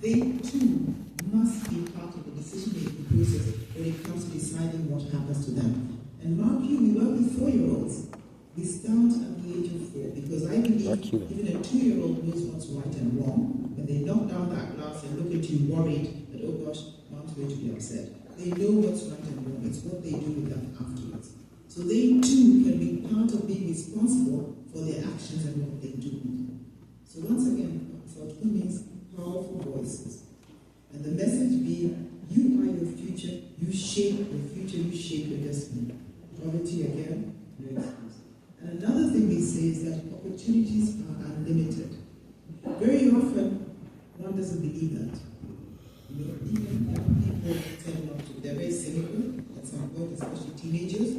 they too must be part of the decision-making process when it comes to deciding what happens to them. And mark you, we work with 4-year-olds. We start at the age of 4 because I believe even a 2-year-old knows what's right and wrong. When they knock down that glass and look at you worried that, oh gosh, Mom's going to be upset. They know what's right and wrong. It's what they do with that afterwards. So they too can be part of being responsible for their actions and what they do. So once again, Preparatory means powerful voices. And the message being, you are your future, you shape your future, you shape your destiny. Poverty again, no excuse. And another thing we say is that opportunities are unlimited. Very often, one doesn't believe that. You know, even people tend not to. They're very cynical at some point, especially teenagers.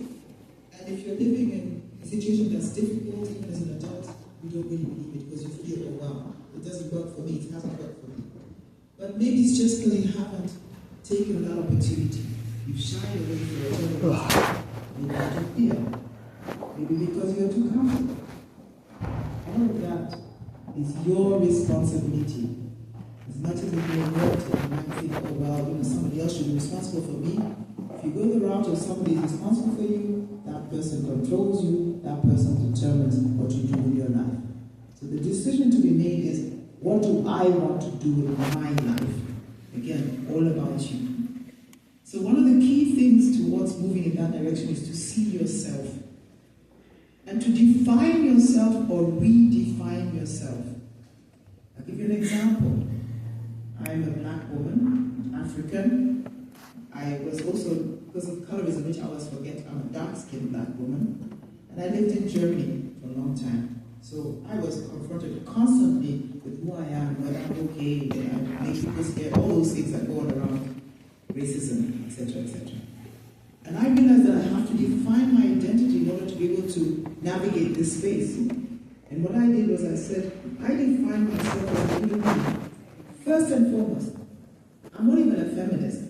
And if you're living in a situation that's difficult, even as an adult, you don't really believe it because you feel, oh wow, it doesn't work for me, it hasn't worked for me. But maybe it's just because you haven't taken that opportunity. You've shied away from it. Maybe out of fear. Maybe because you're too comfortable. All of that is your responsibility. As much as if you're not, you might think, oh well, you know, somebody else should be responsible for me. If you go the route of somebody is responsible for you, that person controls you, that person determines what you do with your life. So the decision to be made is, what do I want to do in my life? Again, all about you. So one of the key things towards moving in that direction is to see yourself. And to define yourself or redefine yourself. I'll give you an example. I'm a black woman, African. I was also, because of colorism, which I always forget, I'm a dark-skinned black woman. And I lived in Germany for a long time. So I was confronted constantly with who I am, whether I'm okay, I make people scared, all those things that go on around racism, etc., etc. And I realized that I have to define my identity in order to be able to navigate this space. And what I did was I said, I define myself as a human being. First and foremost, I'm not even a feminist.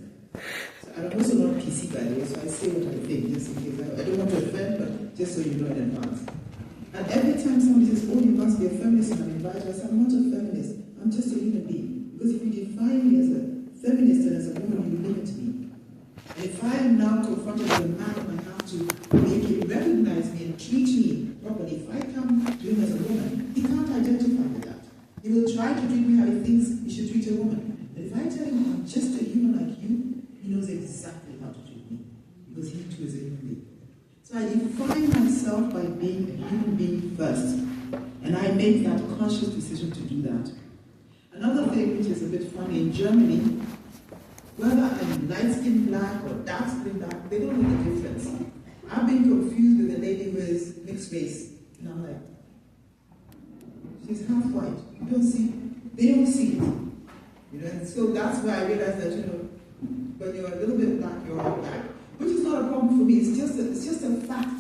So I'm also not PC, by the way, so I say what I think, just in case. I don't want to offend, but just so you know in advance. And every time somebody says, oh, you must be a feminist, and I'm invited, I say, I'm not a feminist, I'm just a human being. Because if you define me as a feminist and as a woman, you limit me. And if I am now confronted with a man, I have to make him recognize me and treat me properly. If I come to him as a woman, he can't identify with that. He will try to treat me how he thinks he should treat a woman. And if I tell him I'm just a human like you, he knows exactly how to treat me. Because he too is a human being. So I define myself by being a human being first. And I make that conscious decision to do that. Another thing which is a bit funny, in Germany, whether I'm light-skinned black or dark-skinned black, they don't know the difference. I've been confused with a lady who is mixed race. And I'm like, she's half white. You don't see, they don't see it. You know, and so that's why I realized that, you know, when you're a little bit black, you're all black. Which is not a problem for me, it's just a fact.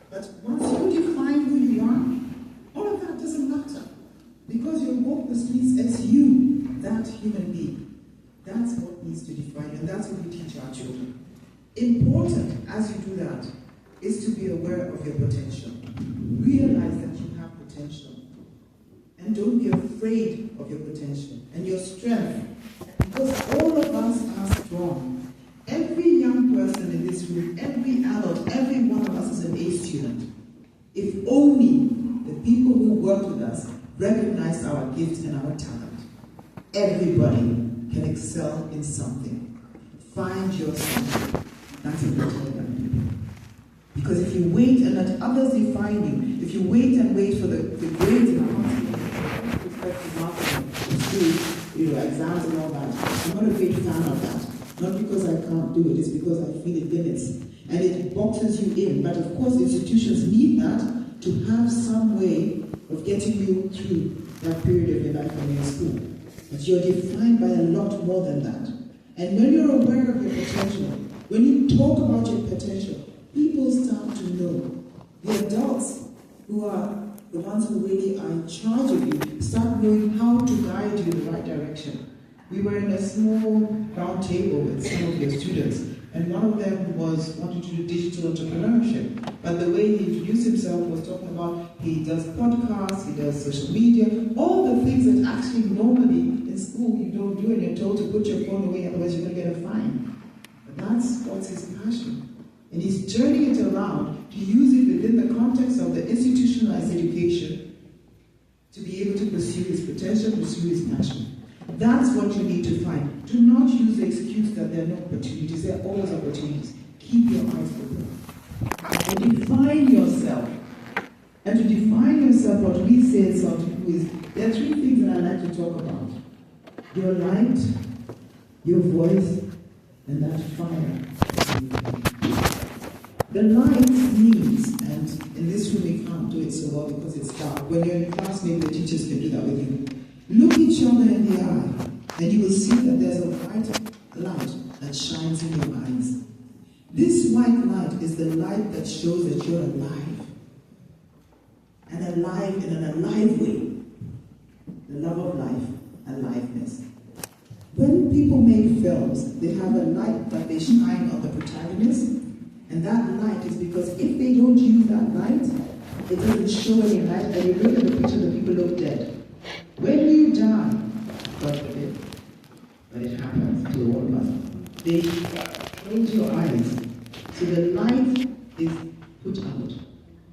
But once you define who you are, all of that doesn't matter. Because you walk the streets as you, that human being. That's what needs to define, and that's what we teach our children. Important, as you do that, is to be aware of your potential. Realize that you have potential. And don't be afraid of your potential and your strength. Because all of us are strong. Every young person in this room, every adult, every one of us is an A student. If only the people who work with us recognize our gifts and our talent. Everybody can excel in something. Find your something. That's important. Because if you wait and let others define you, if you wait and wait for the grades and school, exams and all that, I'm not a big fan of that. Not because I can't do it, it's because I feel it limits. And it boxes you in. But of course, institutions need that to have some way of getting you through that period of your life when you're in school. But you're defined by a lot more than that. And when you're aware of your potential, when you talk about your potential, people start to know. The adults who are the ones who really are in charge of you start knowing how to guide you in the right direction. We were in a small round table with some of your students, and one of them was wanting to do digital entrepreneurship. But the way he introduced himself was talking about he does podcasts, he does social media, all the things that actually normally in school school, you don't do it, you're told to put your phone away, otherwise you're going to get a fine. But that's what's his passion. And he's turning it around to use it within the context of the institutionalized education to be able to pursue his potential, pursue his passion. That's what you need to find. Do not use the excuse that there are no opportunities. There are always opportunities. Keep your eyes open. And define yourself. And to define yourself, what we say is, there are three things that I like to talk about. Your light, your voice, and that fire. The light means, and in this room we can't do it so well because it's dark. When you're in class, maybe the teachers can do that with you. Look each other in the eye, and you will see that there's a white light that shines in your eyes. This white light is the light that shows that you're alive. And alive in an alive way. The love of life, aliveness. When people make films, they have a light that they shine on the protagonist. And that light is because if they don't use that light, it doesn't show any light. And you look at the picture, the people look dead. When you die, God forbid, but it happens to all of us, they close your eyes. So the light is put out.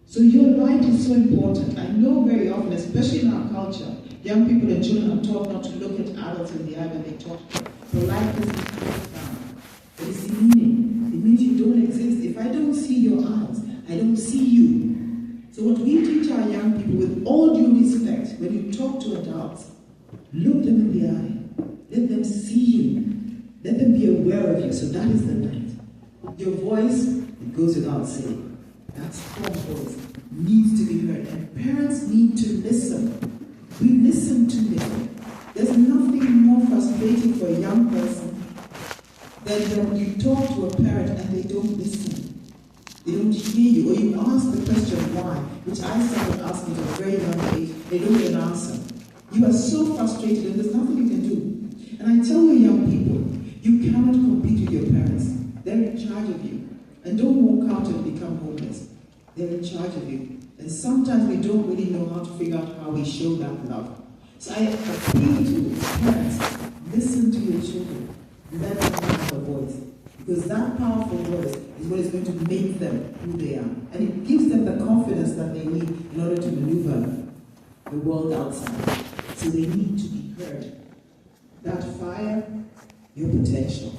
So your light is so important. I know very often, especially in our culture, young people and children are taught not to look at adults in the eye when they talk. Politeness is passed down. But it's the meaning. It means you don't exist. If I don't see your eyes, I don't see you. So what we teach our young people, with all due respect, when you talk to adults, look them in the eye. Let them see you. Let them be aware of you. So that is the light. Your voice, it goes without saying. That strong voice needs to be heard. And parents need to listen. We listen to them. There's nothing more frustrating for a young person than when you talk to a parent and they don't listen. They don't hear you, or you ask the question why, which I started asking at a very young age. They don't get an answer. You are so frustrated and there's nothing you can do. And I tell you young people, you cannot compete with your parents. They're in charge of you. And don't walk out and become homeless. They're in charge of you. And sometimes we don't really know how to figure out how we show that love. So I appeal to parents, listen to your children. Let them have a voice. Because that powerful voice is what is going to make them who they are. And it gives them the confidence that they need in order to maneuver the world outside. So they need to be heard. That fire, your potential.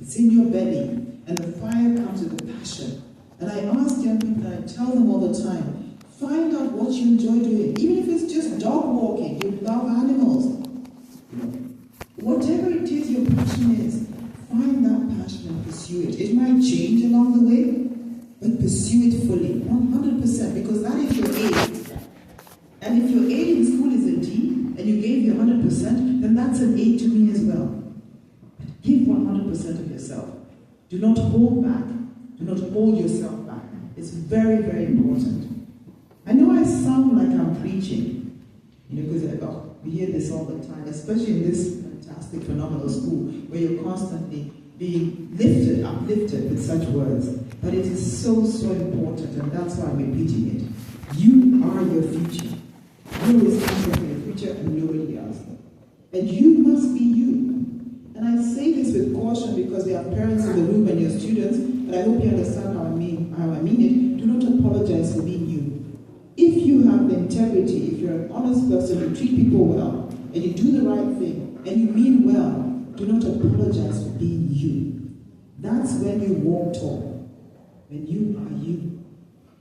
It's in your belly. And the fire comes with the passion. And I ask young people, and I tell them all the time, find out what you enjoy doing. Even if it's just dog walking, you love animals. Whatever it is your passion is, find that passion and pursue it. It might change along the way, but pursue it fully, 100%, because that is your aim. And if your aim in school is a D, and you gave your 100%, then that's an A to me as well. But give 100% of yourself. Do not hold back. Do not hold yourself back. It's very, very important. I know I sound like I'm preaching, because we hear this all the time, especially in this fantastic, phenomenal school, where you're constantly being lifted, uplifted with such words. But it is so, so important, and that's why I'm repeating it. You are your future. You are responsible for your future and nobody else. And you must be you. And I say this with caution because we have parents in the room and your students, but I hope you understand how I mean it. Do not apologize for being you. If you have the integrity, if you're an honest person, you treat people well, and you do the right thing, and you mean well, do not apologize for being you. That's when you walk tall, when you are you.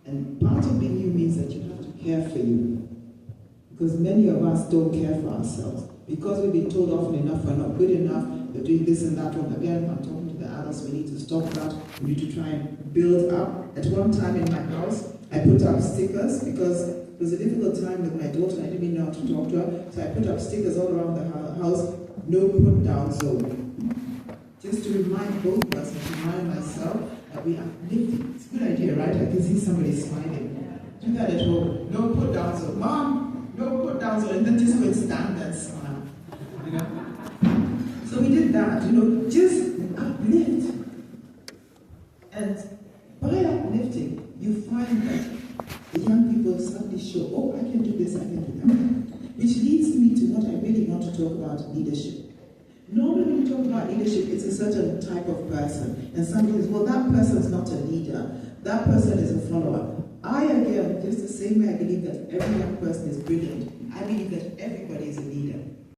And part of being you means that you have to care for you. Because many of us don't care for ourselves. Because we've been told often enough we're not good enough, we're doing this and that. And again, I'm talking to the adults, we need to stop that. We need to try and build up. At one time in my house, I put up stickers because it was a difficult time with my daughter. I didn't even know how to talk to her. So I put up stickers all around the house, no put down zone. Just to remind both of us and to remind myself that we are lifting. It's a good idea, right? I can see somebody smiling. Do that at home. No put down zone. Mom, no put down zone. And then just go and stand there and smile. You know? So we did that, just uplift. And by uplifting, you find that the young people suddenly show, oh, I can do this, I can do that. Which leads me to what I really want to talk about, leadership. Normally when you talk about leadership, it's a certain type of person. And somebody says, well, that person is not a leader. That person is a follower. I, again, just the same way I believe that every young person is brilliant, I believe that everybody is a leader.